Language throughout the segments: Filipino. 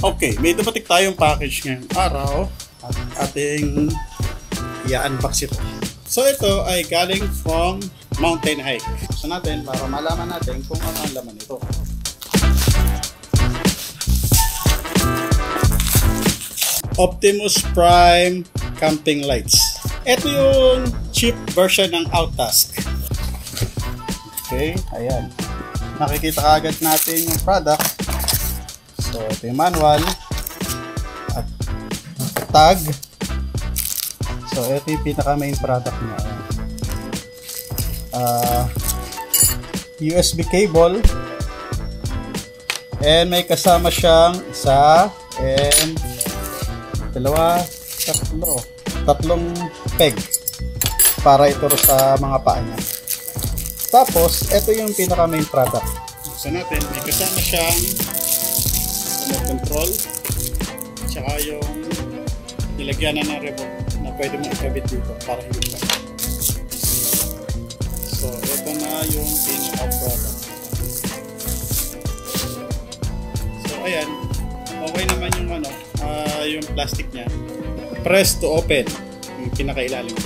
Okay, may dumating tayong package ngayong araw at ating i-unbox ito. So ito ay galing from Mountain Hike. So natin para malaman natin kung ano ang laman ito. Optimus Prime Camping Lights. Ito yung cheap version ng Outtask. Okay, ayan. Nakikita agad natin yung product. So ito yung manual at tag. So ito yung pinaka main product niya. USB cable and may kasama siyang isa and tatlong peg para ituro sa mga paa niya. Tapos ito yung pinaka main product. So natin may kasama siyang remote control tsaka yung nilagyan na ng remote na pwede mo ikabit dito para hindi pa. So ito na yung pinaka product. So ayan, okay naman yung yung plastic niya. Press to open yung pinakailalim.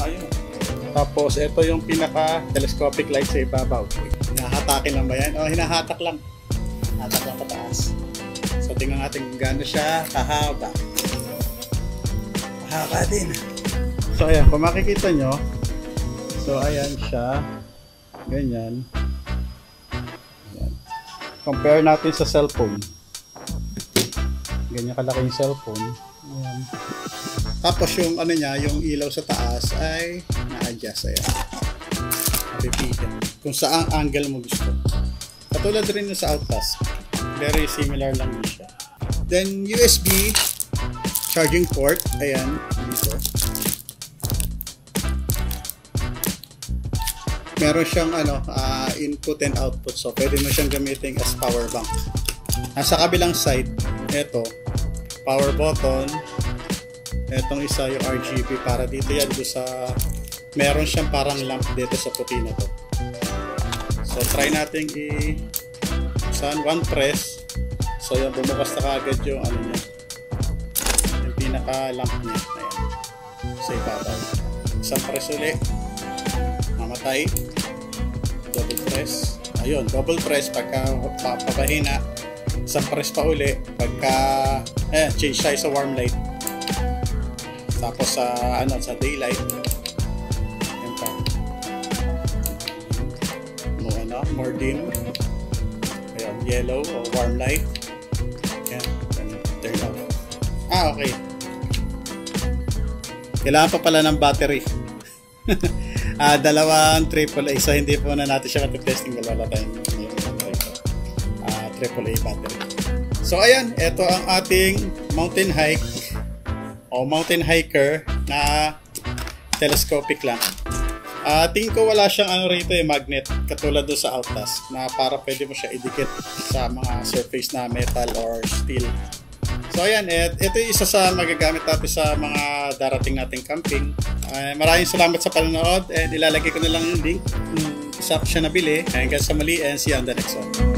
Ayun. Tapos ito yung pinaka telescopic light sa ibabaw. Hinahatakin lang ba yan? O hinahatak lang. Hatak lang pataas. So tingnan natin kung gaano siya kahaba. Mahaba din. So ayan, kung makikita nyo, so ayan siya. Ganyan. Ayan. Compare natin sa cellphone. Ganyan kalaki yung cellphone. Ayan. Tapos yung niya, yung ilaw sa taas ay na-adjust. Ayan. Napipili. Kung saan angle mo gusto. Katulad rin sa Outtask. Very similar lang din siya. Then USB charging port. Ayan. Dito. Meron siyang input and output. So pwede mo siyang gamitin as power bank. Nasa kabilang side, ito, power button. Etong isa yung RGB para dito yan sa meron siyang parang lamp dito sa puti na to. So try natin one press. So yung bumukas na kagad yung niya. Yung pinaka lamp niya. Ayan. Sa ibabaw. Isang press ulit. Mamatay. Double press. Ayun, double press pagka papahina. Isang press pa uli pagka change siya sa warm light. Tapos sa daylight. Yan pa. More dim. Ayan, yellow o warm light. Yan, turn off. Okay. Kailangan pa pala ng battery. Dalawang AAA. So hindi po na natin siya matitesting. Wala tayong AAA battery. So ayan, ito ang ating mountain hike o mountain hiker na telescopic lang. Tingin ko wala siyang rito magnet katulad doon sa Outtask na para pwede mo siya idikit sa mga surface na metal or steel. So ayan, ito yung isa sa magagamit natin sa mga darating nating camping. Maraming salamat sa panonood and ilalagay ko na lang yung link kung saan ko siya nabili. Hanggang sa muli and see you on the next one.